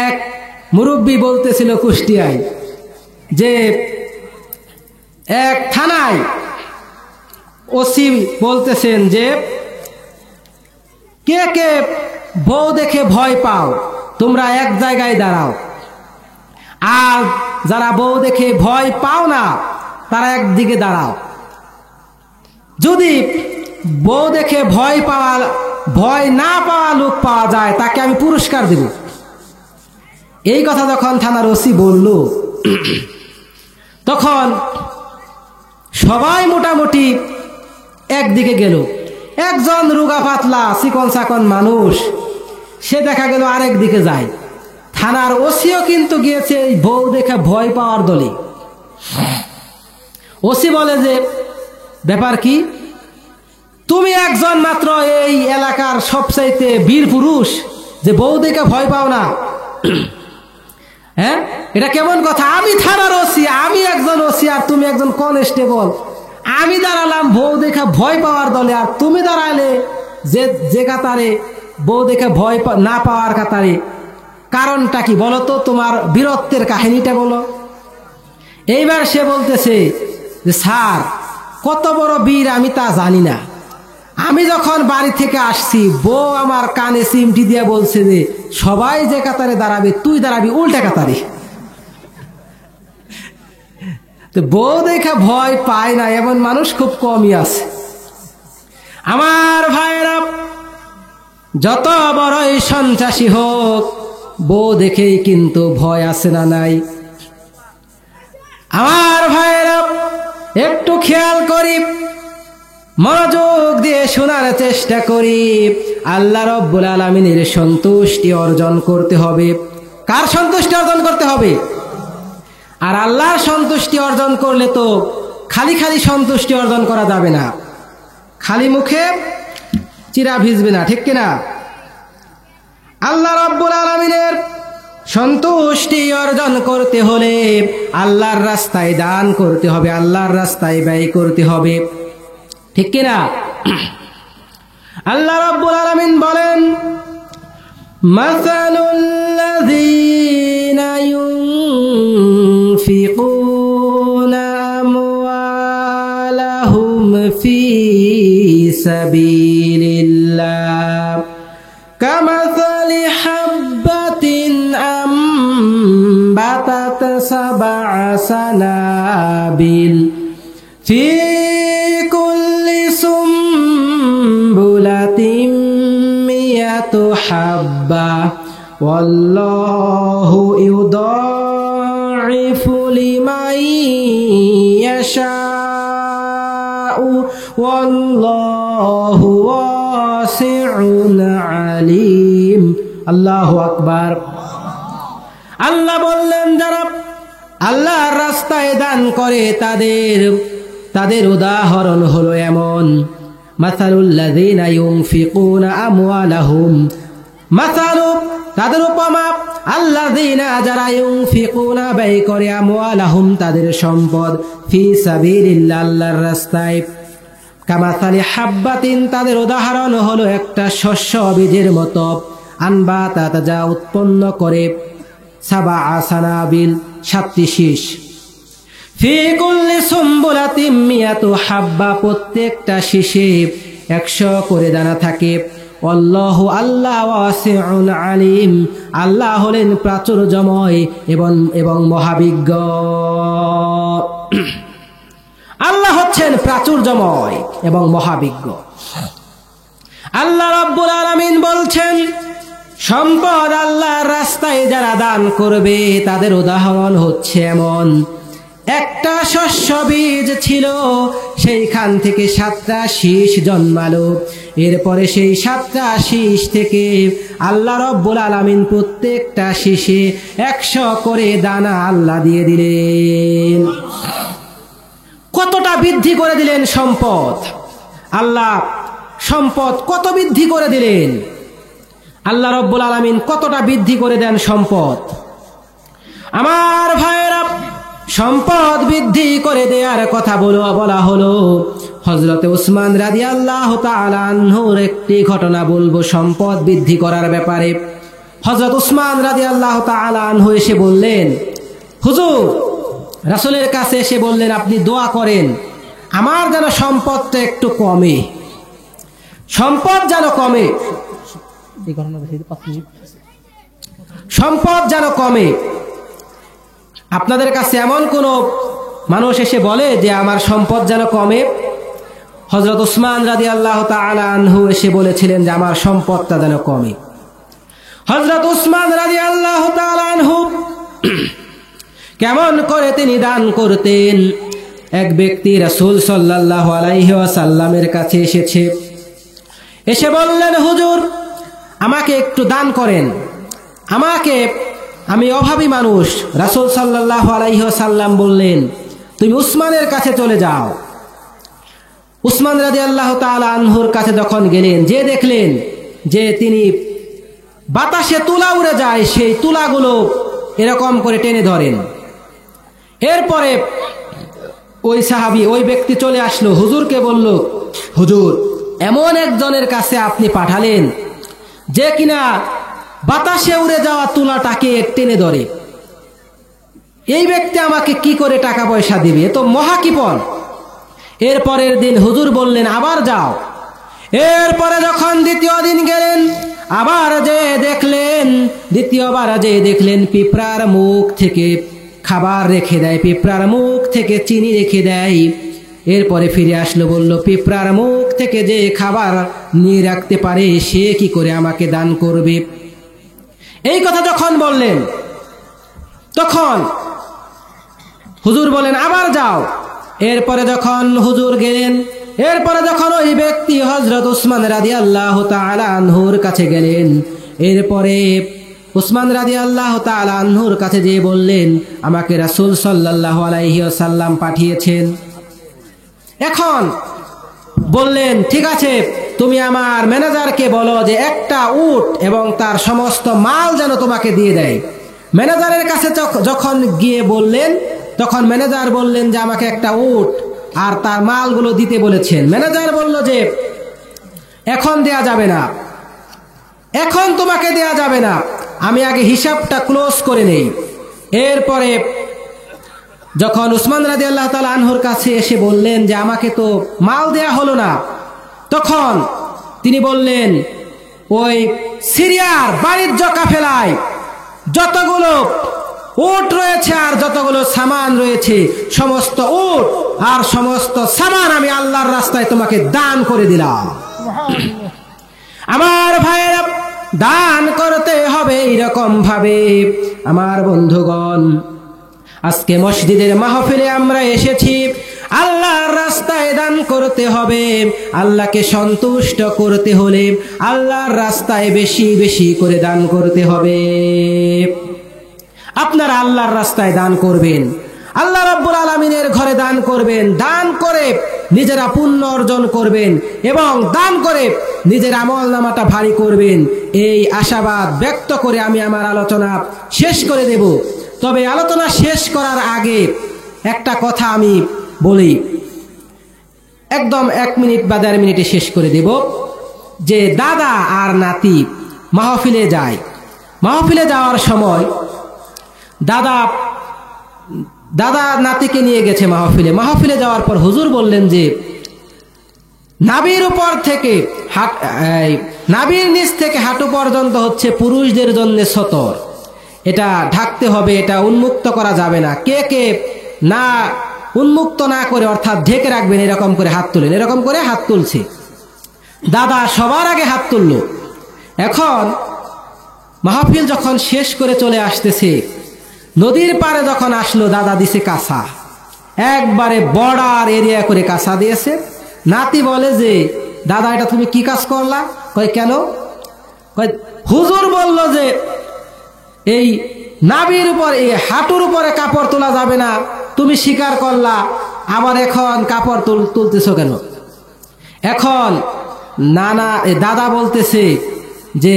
এক মুরব্বী বলতেছিল কুষ্টিয়ায়, যে এক থানায় ওসি বলতেছেন যে কে কে বউ দেখে ভয় পাও, তোমরা এক জায়গায় দাঁড়াও, আর যারা বউ দেখে ভয় পাও না, তারা একদিকে দাঁড়াও। যদি বউ দেখে ভয় না পাওয়া লোক পাওয়া যায়, তাকে আমি পুরস্কার দেব। এই কথা যখন থানার ওসি বলল, তখন সবাই মোটামুটি একদিকে গেল। একজন রুগা পাতলা চিকন চাকন মানুষ, সে দেখা গেল আরেক দিকে যায়। থানার ওসিও কিন্তু গিয়েছে এই বউ দেখে ভয় পাওয়ার দলে। ওসি বলে যে, ব্যাপার কি? তুমি একজন মাত্র এই এলাকার সবচাইতে বীর পুরুষ, যে বউ দেখে ভয় পাও না? হ্যাঁ, এটা কেমন কথা? আমি থানার ওসি, আমি একজন ওসি, আর তুমি একজন কনস্টেবল। আমি দাঁড়ালাম বউ দেখে ভয় পাওয়ার দলে, আর তুমি দাঁড়ালে যে কাতারে বউ দেখে ভয় না পাওয়ার কাতারে। কারণটা কি বলো তো? তোমার বীরত্বের কাহিনীটা বলো। এইবার সে বলতেছে যে, স্যার, কত বড় বীর আমি তা জানি না। আমি যখন বাড়ি থেকে আসছি, বউ আমার কানে চিমটি দিয়ে বলছে যে, সবাই যে কাতারে দাঁড়াবে তুই দাঁড়াবি উল্টা কাতারে। তো বউ দেখে ভয় পায় না এমন মানুষ খুব কমই আছে। আমার ভাইরা, যত বড়ই সন্ত্রাসী হোক, বউ দেখেই কিন্তু ভয় আছে না নাই? আমার ভাইরা, একটু খেয়াল করি, মনোযোগ দিয়ে শোনার চেষ্টা করি। আল্লাহ রাব্বুল আলামিনের সন্তুষ্টি অর্জন করতে হবে। কার সন্তুষ্টি অর্জন করতে হবে? আর আল্লাহর সন্তুষ্টি অর্জন করলে তো খালি খালি সন্তুষ্টি অর্জন করা যাবে না। খালি মুখে চিরা ভিজবে না, ঠিক কিনা? আল্লাহ রাব্বুল আলামিনের সন্তুষ্টি অর্জন করতে হলে আল্লাহর রাস্তায় দান করতে হবে, আল্লাহর রাস্তায় ব্যয় করতে হবে, ঠিক কিনা? আল্লাহ রাব্বুল আলামিন বলেন, মাসালুল্লাযীনা ইউনফিকুনা আমওয়ালাহুম ফি সাবিলিল্লাহ কামাসালি হাব্বাতিন আমবাতাত সাবআ সানাবিল ফি কুল্লি সুম্বুলাতিন মিয়াতু হাব্বা ওয়াল্লাহু ইউদাইফু লিমান ইয়াশাউ ওয়াল্লাহু ওয়াসিউন আলিম। আল্লাহু আকবার। আল্লাহ বললেন, যারা আল্লাহর রাস্তায় দান করে তাদের উদাহরণ হলো এমন, মাসালুল্লাযীনা ইউনফিকুনা আমওয়ালাহুম, মাসালু তাদের উপমা, আল্লাযীনা যারা ইউনফিকুনা ব্যয় করে, আমওয়ালাহুম তাদের সম্পদ, ফি সাবিলিল্লাহ আল্লাহর রাস্তায়, কামাসালি হাব্বাতিন তাদের উদাহরণ হলো একটা শস্য বীজের মতো, আনবাতাত যা উৎপন্ন করে, সাবআ সানাবিল 7টি শীষ, ফি কুল্লি সুম্বুলাতিন মিয়াতু হাব্বা প্রত্যেকটা শীষে 100 করে দানা থাকে। আল্লাহু আল্লাহ ওয়াসিউন আলিম আল্লাহ হলেন প্রাচুর্যময় এবং মহাবিজ্ঞ। আল্লাহ হচ্ছেন প্রাচুর্যময় এবং মহাবিজ্ঞ। আল্লাহ রাব্বুল আলামিন বলছেন, সম্পদ আল্লাহর রাস্তায় যারা দান করবে তাদের উদাহরণ হচ্ছে এমন, একটা শস্য বীজ ছিল, সেইখান থেকে 7টা শীষ জন্মালো। এরপরে সেই 7টা শীষ থেকে আল্লাহ রাব্বুল আলামিন প্রত্যেকটা শীষে 100 করে দানা আল্লাহ দিয়ে দিলেন। কতটা বৃদ্ধি করে দিলেন সম্পদ! আল্লাহ সম্পদ কত বৃদ্ধি করে দিলেন! আল্লাহ রাব্বুল আলামিন কতটা বৃদ্ধি করে দেন সম্পদ! আমার ভাইয়েরা, সম্পদ বৃদ্ধি করে দেওয়ার কথা বলা হলো। হযরতে উসমান রাদিয়াল্লাহু তাআলা আনহুর একটি ঘটনা বলবো সম্পদ বৃদ্ধি করার ব্যাপারে। হযরত উসমান রাদিয়াল্লাহু তাআলা আনহু এসে বললেন, হুজুর, রাসূলের কাছে এসে বললেন, আপনি দোয়া করেন আমার যেন সম্পদটা একটু কমে, সম্পদ যেন কমে, সম্পদ যেন কমে। আপনাদের কাছে এমন কোন মানুষ এসে বলে যে আমার সম্পদ যেন কমে? হযরত উসমান রাদিয়াল্লাহু তাআলা আনহু এসে বলেছিলেন যে আমার সম্পদটা যেন কমে। হযরত উসমান রাদিয়াল্লাহু তাআলা আনহু কেমন করে তিনি দান করতেন, এক ব্যক্তি রাসূল সাল্লাল্লাহু আলাইহি ওয়াসাল্লামের কাছে এসেছে, এসে বললেন, হুজুর আমাকে একটু দান করেন, আমি অভাবী মানুষ। রাসূল সাল্লাল্লাহু আলাইহি ওয়াসাল্লাম বললেন, তুমি উসমানের কাছে চলে যাও। উসমান রাদিয়াল্লাহু তাআলা আনহুর কাছে যখন গেলেন, যে দেখলেন যে তিনি বাতাসে তুলা উড়ে যায়, সেই তুলাগুলো এরকম করে টেনে ধরেন। এরপরে ওই সাহাবী, ওই ব্যক্তি চলে আসলো, হুজুরকে বলল, হুজুর এমন একজনের কাছে আপনি পাঠালেন যে কিনা বাতাসে উড়ে যাওয়া তুলাটাকে টেনে ধরে, এই ব্যক্তি আমাকে কি করে টাকা পয়সা দিবে, এ তো মহাকিপন। এরপরের দিন হুজুর বললেন, আবার যাও। এরপরে যখন দ্বিতীয় দিন গেলেন, দ্বিতীয়বার যে দেখলেন পিঁপড়ার মুখ থেকে খাবার রেখে দেয়, পিঁপড়ার মুখ থেকে চিনি রেখে দেয়। এরপরে ফিরে আসলো, বলল, পিঁপড়ার মুখ থেকে যে খাবার নিয়ে রাখতে পারে সে কি করে আমাকে দান করবে। এই কথা যখন বললেন, তখন হুজুর বলেন, আবার যাও। এরপরে যখন হুজুর গেলেন, এরপরে যখন ওই ব্যক্তি হযরত উসমান রাদিয়াল্লাহু তাআলা আনহুর কাছে গেলেন, এরপরে উসমান রাদিয়াল্লাহু তাআলা আনহুর কাছে যেয়ে বললেন, আমাকে রাসূল সাল্লাল্লাহু আলাইহি ওয়াসাল্লাম পাঠিয়েছেন। এখন বললেন, ঠিক আছে, তুমি আমার ম্যানেজারকে বলো যে একটা উট এবং তার সমস্ত মাল যেন তোমাকে দিয়ে দেয়। ম্যানেজারের কাছে যখন গিয়ে বললেন, তখন ম্যানেজার বললেন যে আমাকে একটা উট আর তার মালগুলো দিতে বলেছেন। ম্যানেজার বলল যে এখন দেয়া যাবে না, এখন তোমাকে দেয়া যাবে না, আমি আগে হিসাবটা ক্লোজ করে নেই। এরপরে যখন উসমান রাদিয়াল্লাহু তাআলা আনহুর কাছে এসে বললেন যে আমাকে তো মাল দেয়া হলো না, তখন তিনি বললেন, ওই সিরিয়ার বাণিজ্য কাফেলায় যতগুলো উট রয়েছে আর যতগুলো সামান রয়েছে, সমস্ত উট আর সমস্ত সামান আমি আল্লাহর রাস্তায় তোমাকে দান করে দিলাম। আমার ভাইয়েরা, দান করতে হবে এরকম ভাবে। আমার বন্ধুগণ, আজকে মসজিদের মাহফিলে আমরা এসেছি, আল্লাহর রাস্তায় দান করতে হবে। আল্লাহকে সন্তুষ্ট করতে হলে আল্লাহর রাস্তায় বেশি বেশি করে দান করতে হবে। আপনারা আল্লাহর রাস্তায় দান করবেন, আল্লাহ রাব্বুল আলামিনের ঘরে দান করবেন, দান করে নিজেরা পুণ্য অর্জন করবেন এবং দান করে নিজের আমলনামাটা ভারী করবেন। এই আশাবাদ ব্যক্ত করে আমি আমার আলোচনা শেষ করে দেব। তবে আলোচনা শেষ করার আগে একটা কথা আমি বলি, একদম 1 মিনিট বা 1.5 মিনিটে শেষ করে দেব। যে দাদা আর নাতি মাহফিলে যায়, মাহফিলে যাওয়ার সময় দাদা নাতিকে নিয়ে গেছে মাহফিলে যাওয়ার পর হুজুর বললেন যে নাভির উপর থেকে নাভির নিচ থেকে হাঁটু পর্যন্ত হচ্ছে পুরুষদের জন্য সতর, এটা ঢাকতে হবে, এটা উন্মুক্ত করা যাবে না। কে কে না উন্মুক্ত না করে অর্থাৎ ঢেকে রাখবেন, এরকম করে হাত তুলেন। এরকম করে হাত তুলছে, দাদা সবার আগে হাত তুলল। এখন মাহফিল যখন শেষ করে চলে আসতেছে, নদীর পারে যখন আসলো, দাদা দিছে কাঁসা, একবারে বর্ডার এরিয়া করে কাঁসা দিয়েছে। নাতি বলে যে দাদা এটা তুমি কি কাজ করলা? কয় কেন? কয় হুজুর বলল যে এই নাভির উপর, এই হাঁটুর উপরে কাপড় তোলা যাবে না, তুমি স্বীকার করলা, আবার এখন কাপড় তুলতেছো কেন? এখন দাদা বলতেছে যে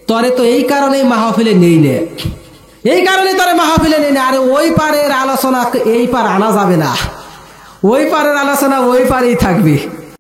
তরে তো এই কারণেই মাহফিলে নেই নে, এই কারণে তোরে মাহফিলে নেই না। আরে ওই পারের আলোচনা এই পার আনা যাবে না, ওই পারের আলোচনা ওই পারেই থাকবে।